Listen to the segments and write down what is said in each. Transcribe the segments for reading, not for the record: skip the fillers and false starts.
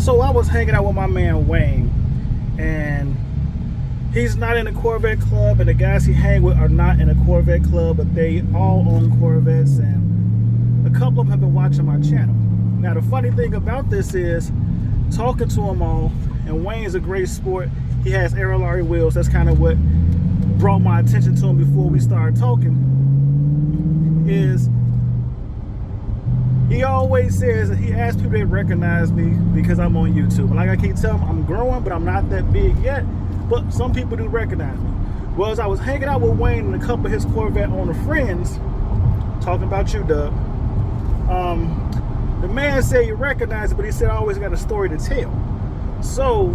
So I was hanging out with my man Wayne, and he's not in a Corvette club, and the guys he hang with are not in a Corvette club, but they all own Corvettes, and a couple of them have been watching my channel. Now the funny thing about this is, talking to them all, and Wayne's a great sport. He has aerolarry wheels. That's kind of what brought my attention to him before we started talking. Is he always says that he asks people to recognize me because I'm on YouTube. And like I keep telling him, I'm growing, but I'm not that big yet. But some people do recognize me. Well, as I was hanging out with Wayne and a couple of his Corvette owner friends, talking about you, Doug, the man said he recognized it, but he said I always got a story to tell. So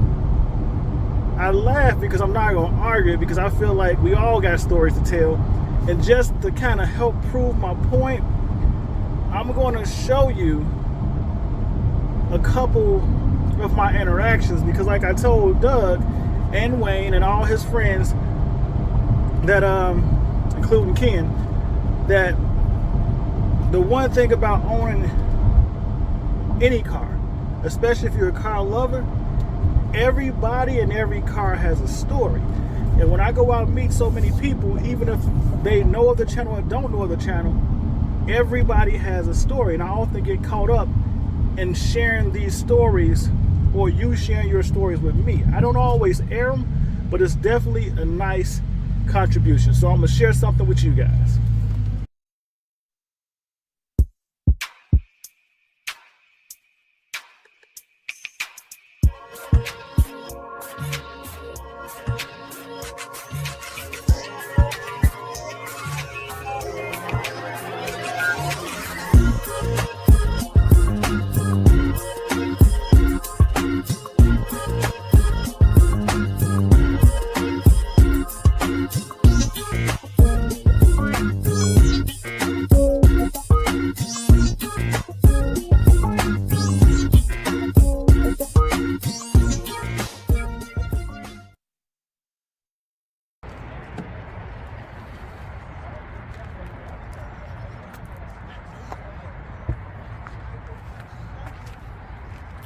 I laughed because I'm not going to argue it, because I feel like we all got stories to tell. And just to kind of help prove my point, I'm going to show you a couple of my interactions, because like I told Doug and Wayne and all his friends, that including Ken, that the one thing about owning any car, especially if you're a car lover, everybody in every car has a story. And when I go out and meet so many people, even if they know of the channel or don't know of the channel, everybody has a story. And I often get caught up in sharing these stories, or you sharing your stories with me. I don't always air them, but it's definitely a nice contribution. So I'm gonna share something with you guys.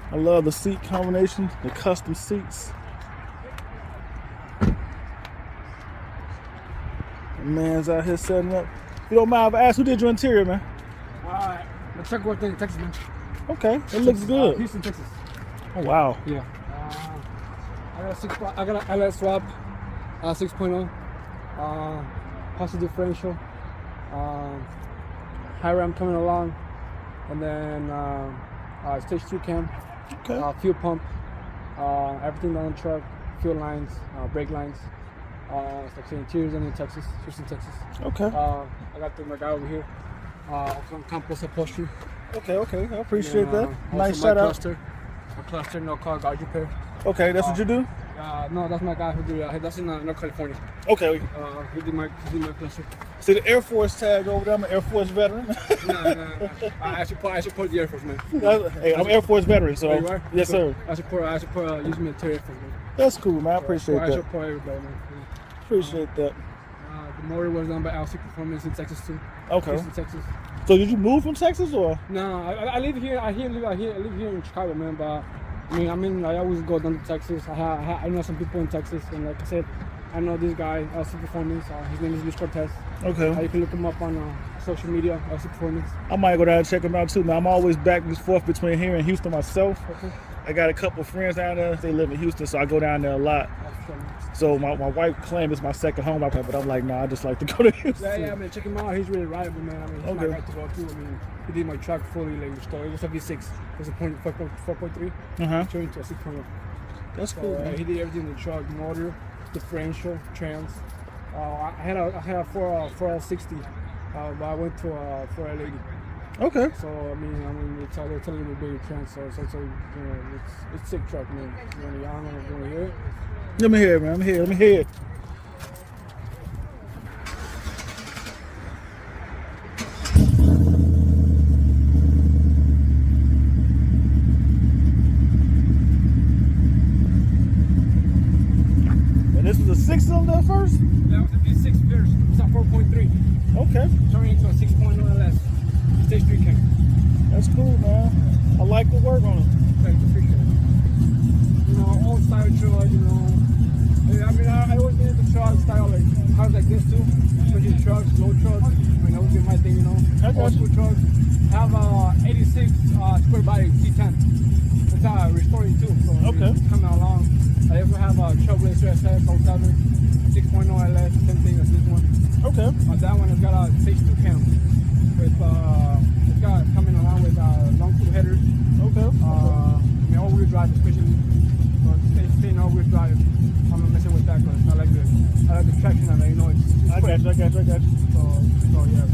I love the seat combination, the custom seats. The man's out here setting up. If you don't mind if I ask, who did your interior, man? The truck worked in Texas, man. Okay, it looks good. Houston, Texas. Oh, wow. Yeah. I got an LS swap, 6.0, positive differential, high ram coming along, and then stage 2 cam. Okay. Fuel pump, everything on the truck, fuel lines, brake lines. It's like interiors in Texas, Houston, Texas. Okay. I got my guy over here, compost upholstery. Okay, I appreciate that. Nice shout shout out. A cluster, no car, garage repair. Okay, that's what you do? No, that's my guy who do that's in North California. Okay. He did my cluster. See the Air Force tag over there? I'm an Air Force veteran. No. I support the Air Force, man. Hey, I'm an Air Force veteran, so. Oh, you are? Yes, sir. I support use military Air Force, man. That's cool, man. I appreciate that. I support everybody, man. Appreciate that. The motor was done by LC Performance in Texas too. Okay. Houston, Texas. So did you move from Texas or? No, I live here. I live here in Chicago, man. But I always go down to Texas. I know some people in Texas, and like I said, I know this guy, LC Performance. His name is Luis Cortez. Okay. You can look him up on social media, LC Performance. I might go down and check him out too, man. I'm always back and forth between here and Houston myself. Okay. I got a couple friends down there. They live in Houston, so I go down there a lot. So my wife claims it's my second home, but I'm like, nah, I just like to go to Houston. Yeah, man, check him out. He's really reliable, man. He's my guy to go to. He did my truck fully restored. It was a V6. It was a 4.3. Turned into a 6.0. That's cool, man. He did everything in the truck: motor, differential, trans. I had a 4L60, but I went to a 4L80. Okay. So it's a little bit bigger trans. So it's a sick truck, man. You want to hear it? Let me hear it, man. Let me hear it. And this was a 6-cylinder first? That was a V6 first. It's a 4.3. Okay. Turning into a 6.0 LS. Stage 3 cam. That's cool, man. I like the work on it. Thanks, appreciate it. trucks, style like cars like this too. Especially trucks, low trucks. I mean, that would be my thing, you know. Old school trucks. I have 86 square body C10. It's restoring too, so it's coming along. I also have a Trailblazer SS 07, 6.0 LS, same thing as this one. Okay. That one has got a stage 2 cam with it's got coming along with long tube headers. Okay. I mean, all-wheel drive, especially. So staying all-wheel drive. I'm not messing with that because I like the traction of it. You know, it's I got you. So yeah.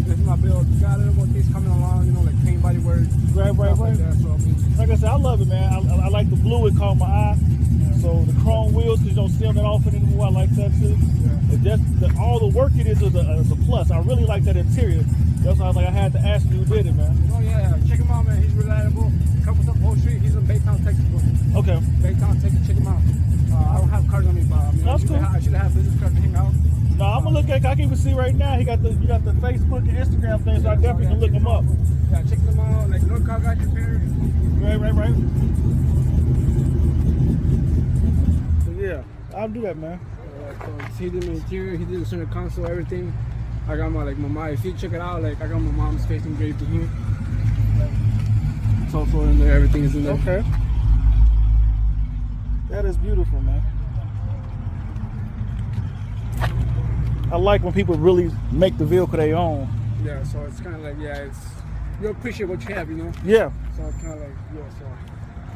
This is my build. Got a little more things coming along. You know, like paint body work. Right. Like that. So I mean, Like I said, I love it, man. I like the blue. It caught my eye. So the chrome wheels, because you don't see them that often anymore. I like that too. Yeah. And just all the work it is a plus. I really like that interior. That's why I was like, I had to ask you who did it, man. Oh yeah, check him out, man. He's reliable. Couples up Whole Street. He's in Baytown, Texas. Okay. Baytown, Texas. Check him out. I don't have cards on me, but I mean, That's cool. I should have business cards to hang out. No, I'm gonna look at. I can even see right now. You got the Facebook and Instagram thing, so I definitely can look them up. Yeah, check them out. Like North Car Guy Computer. Right. So yeah, I'll do that, man. So he did the interior. He did the center console, everything. I got my mom. If you check it out, like I got my mom's face engraved in here. It's also in there. Everything is in there. Okay. That is beautiful, man. I like when people really make the vehicle their own. Yeah, so it's kind of like, you appreciate what you have, you know? Yeah. So it's kind of like, so.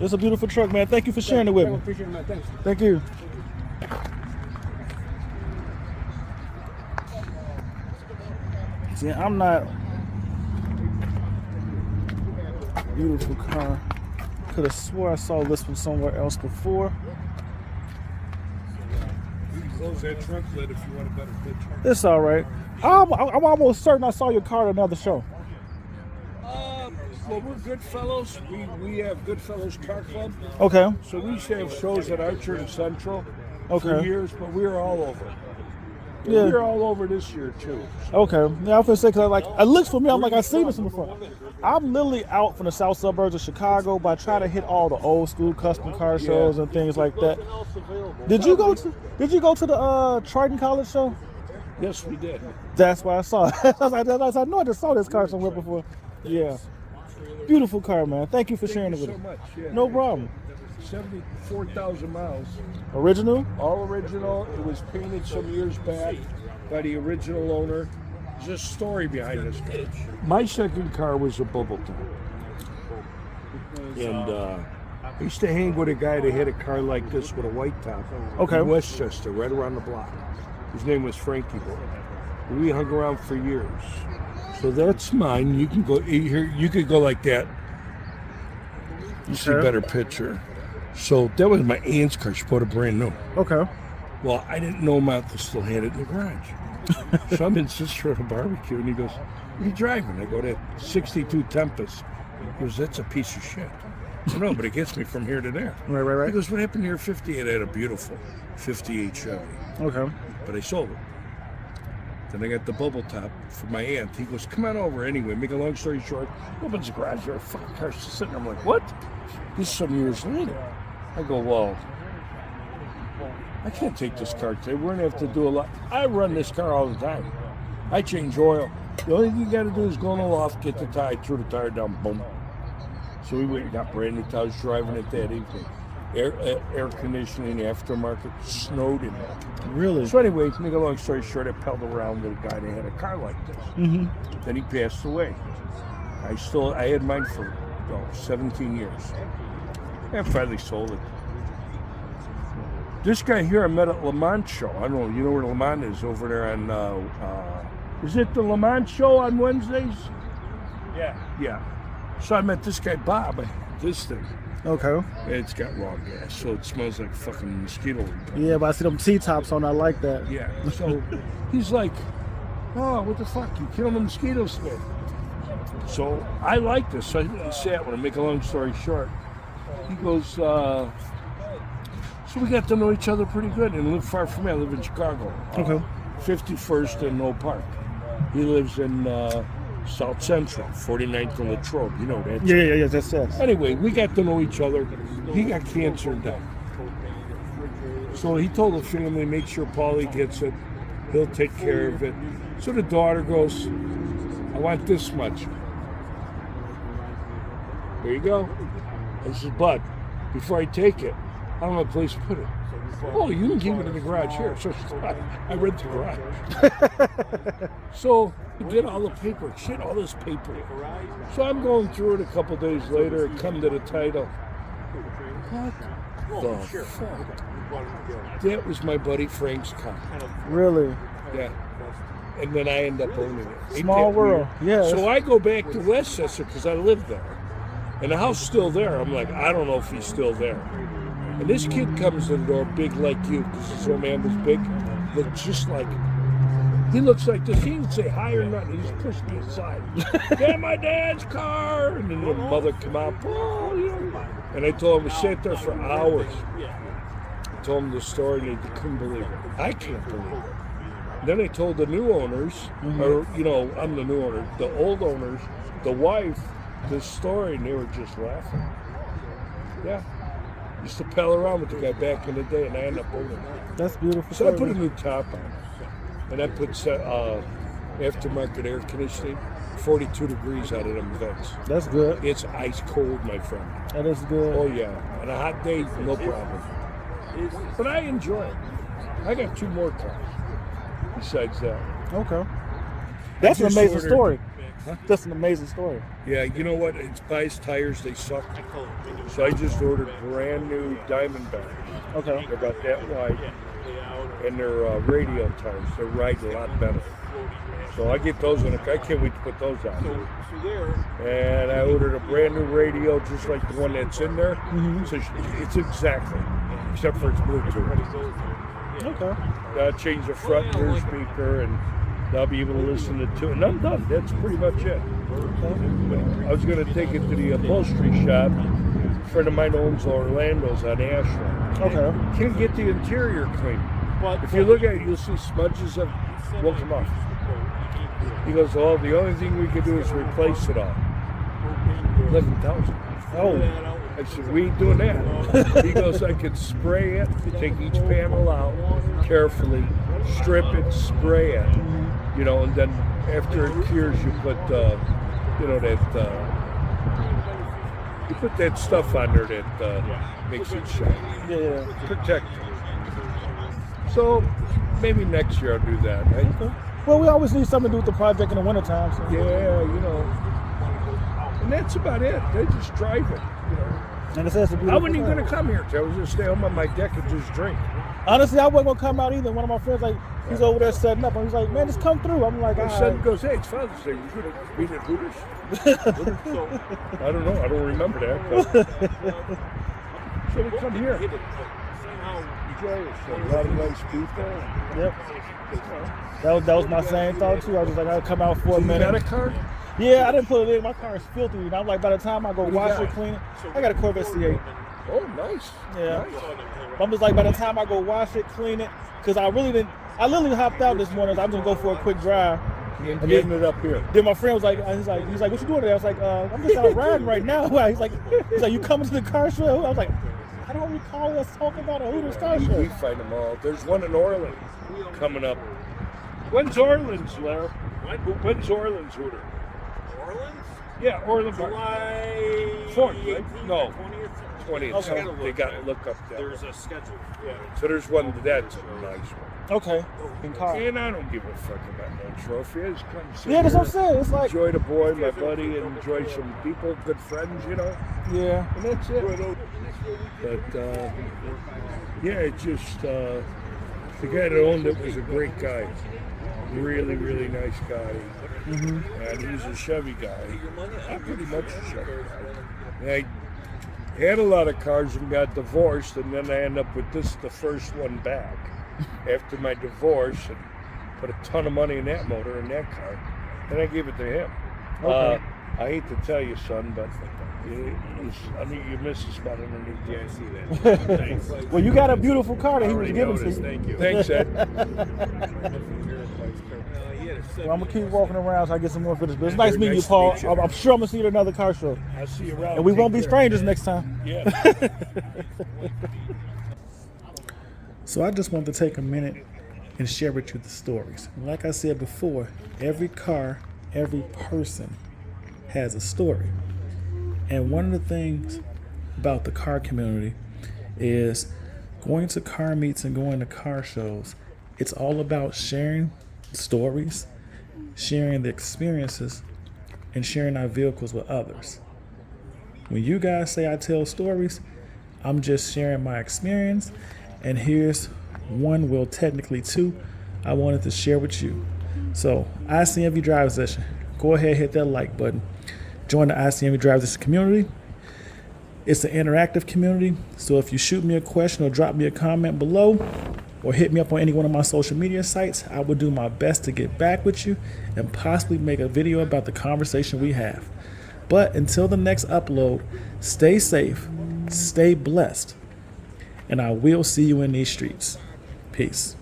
It's a beautiful truck, man. Thank you for sharing it with I me. appreciate it, man. Thanks. Thank you. See, I'm not... Beautiful car. Could have swore I saw this one somewhere else before. You can close that trunk lid if you want a better picture. It's all right. I'm almost certain I saw your car at another show. Well, we're Goodfellows. We have Goodfellows Car Club. Okay. So we used to have shows at Archer and Central for Okay. years, but we were all over. Yeah. We were all over this year too. Okay. Yeah, I was gonna say, cause it looks for me. I'm like, I've seen this one before. I'm literally out from the south suburbs of Chicago, but I try to hit all the old school custom car shows and things like that. Did you go to the Triton College show? Yes, we did. That's why I saw it. I was like, I know I just saw this car somewhere before. Yeah. Beautiful car, man. Thank you for sharing it Thank with you so us. much. Yeah. No problem. 74,000 miles. Original? All original. It was painted some years back by the original owner. There's a story behind this car. My second car was a bubble top. And I used to hang with a guy that had a car like this with a white top. Okay. In Westchester, right around the block. His name was Frankie Boy. We hung around for years. So that's mine. You can go here. You could go like that. You see a better picture. So that was my aunt's car. She bought it brand new. Okay. Well, I didn't know Martha still had it in the garage. So I'm in sister at a barbecue, and he goes, "What are you driving?" I go, "That '62 Tempest." He goes, "That's a piece of shit." I know, but it gets me from here to there. Right. He goes, "What happened to your 58?" I had a beautiful 58 Chevy, Okay. but I sold it. Then I got the bubble top for my aunt. He goes, "Come on over." Anyway, make a long story short, opens the garage door, fucking car's just sitting there. I'm like, "What?" This is some years later. I go, "Well, I can't take this car today. We're gonna have to do a lot." I run this car all the time. I change oil. The only thing you gotta do is go in the loft, get the tire, throw the tire down, boom. So we went and got brand new tires, driving it that evening. Air conditioning, aftermarket, snowed in there. Really? So anyway, to make a long story short, I pedaled around with a guy that had a car like this. Mm-hmm. Then he passed away. I had mine for 17 years. I finally sold it. This guy here I met at Le Mans show. I don't know, you know where Le Mans is? Over there on, is it the Le Mans show on Wednesdays? Yeah. So I met this guy, Bob, this thing. Okay. It's got raw gas, so it smells like fucking mosquito repellent. Yeah, but I see them T-tops on. I like that. Yeah. So he's like, "Oh, what the fuck? You killing the mosquitoes today?" So I like this. So I sat with him. Make a long story short, he goes, so we got to know each other pretty good and live far from me. I live in Chicago. Okay. 51st and No Park. He lives in South Central, 49th and Latrobe. You know that. Yeah. That's. Anyway, we got to know each other. He got cancer and died. So he told the family, make sure Paulie gets it. He'll take care of it. So the daughter goes, I want this much. There you go. I said, but before I take it, I don't have a place to put it. Oh, you can keep it in the garage here. So I rent the garage. So I get all the paper, shit, all this paper. So I'm going through it a couple days later and come to the title. What the fuck? That was my buddy Frank's car. Really? Yeah. And then I end up owning it. Ain't Small that world. weird? Yeah. So I go back to Westchester because I live there. And the house is still there. I'm like, I don't know if he's still there. And this kid comes to the door, big like you, because his old man was big. Looked just like him. He looks like this. He didn't say hi or nothing. He just pushed me aside. Get my dad's car. And then the mother come out. Oh, you know. And I told him, we sat there for hours. I told him the story, and they couldn't believe it. I can't believe it. Then I told the new owners, or, you know, I'm the new owner, the old owners, the wife, this story, and they were just laughing. Yeah. Used to pal around with the guy back in the day, and I ended up owning it. That's beautiful. So I put a new top on, and I put aftermarket air conditioning, 42 degrees out of them vents. That's good. It's ice cold, my friend. That is good. Oh yeah, on a hot day, no problem. But I enjoy it. I got 2 more cars besides that. Okay. That's an just amazing ordered- story. Huh? That's an amazing story. Yeah, you know what? It's Bice tires, they suck. So I just ordered brand new Diamondbacks. Okay. They're about that wide, and they're radial tires. They ride a lot better. So I get those in I can't wait to put those on. And I ordered a brand new radio, just like the one that's in there. So it's exactly, except for it's Bluetooth. Okay. Change the front rear speaker, and I'll be able to listen to 2. And I'm done. That's pretty much it. I was going to take it to the upholstery shop. A friend of mine owns Orlando's on Ashland. Okay. Can't get the interior clean. If you look at it, you'll see smudges of won't come off. He goes, oh, the only thing we could do is replace it all. 11,000. Oh. I said, we ain't doing that. He goes, I could spray it, take each panel out carefully, strip it, spray it, you know, and then after it cures, you put, you know, that, you put that stuff on there that makes it shine. Yeah. Protect it. So maybe next year I'll do that. Okay. Well, we always need something to do with the project in the wintertime. So. Yeah, you know. And that's about it. They just drive it, you know. And it says I wasn't even going to come here. I was going to stay home on my deck and just drink. Honestly, I wasn't going to come out either. One of my friends, like, he's over there setting up, and he's like, man, just come through. I'm like, My son goes, hey, it's Father's Day. You going to meet at Hooters? I don't know. I don't remember that. But. So we come here. Enjoy it. A lot of nice people. Yep. That was my same thought, too. I was just like, I'll come out for a minute. You got a car? Yeah, I didn't put it in. My car is filthy. And I'm like, by the time I go wash it, clean it, I got a Corvette C8. Oh, nice. Yeah. Nice. I'm just like, by the time I go wash it, clean it, because I literally hopped out this morning. I'm just going to go for a quick drive. And getting it up here. Then my friend was like, he's like, what you doing today? I was like, I'm just out riding right now. He's like, you coming to the car show? I was like, I don't recall us talking about a Hooters car show. We find them all. There's one in Orland coming up. When's Orland's, Larry? When's Orland's Hooter? Orleans? Yeah, Orland. July 4th, right? No. 20th. 20th. Okay. So they got to look up that. There's a schedule. Yeah. So there's one that's a nice one. Okay. In car. And I don't give a fuck about no trophy. I just come sit Yeah, that's what I'm here, saying. It's like, enjoy the boy, my buddy, and enjoy some people, good friends, you know. yeah. And that's it. But yeah, it just the guy that owned it was a great guy. Really, really nice guy. And he's a Chevy guy. I'm pretty much a Chevy guy. And I had a lot of cars and got divorced, and then I ended up with this, the first one back after my divorce, and put a ton of money in that motor in that car, and I gave it to him. Okay. I hate to tell you, son, but I mean, your missus spot underneath. Yeah, I see that. Thanks. Well, you got a beautiful car that he was giving to you. Thank you. Thanks, Ed. Well, I'm going to keep walking around so I get some more footage. But it's Very nice meeting you, nice to Paul. meet you. I'm sure I'm going to see you at another car show. I'll see you around. And we Take won't be care. strangers next time. Yeah. So I just want to take a minute and share with you the stories. Like I said before, every car, every person has a story. And one of the things about the car community is going to car meets and going to car shows. It's all about sharing stories, sharing the experiences, and sharing our vehicles with others. When you guys say I tell stories, I'm just sharing my experience, and here's one, well, technically two, I wanted to share with you. So, ICNV Drive Session, go ahead, hit that like button. Join the ICNV Drive Session community. It's an interactive community, so if you shoot me a question or drop me a comment below, or hit me up on any one of my social media sites, I will do my best to get back with you and possibly make a video about the conversation we have. But until the next upload, stay safe, stay blessed, and I will see you in these streets. Peace.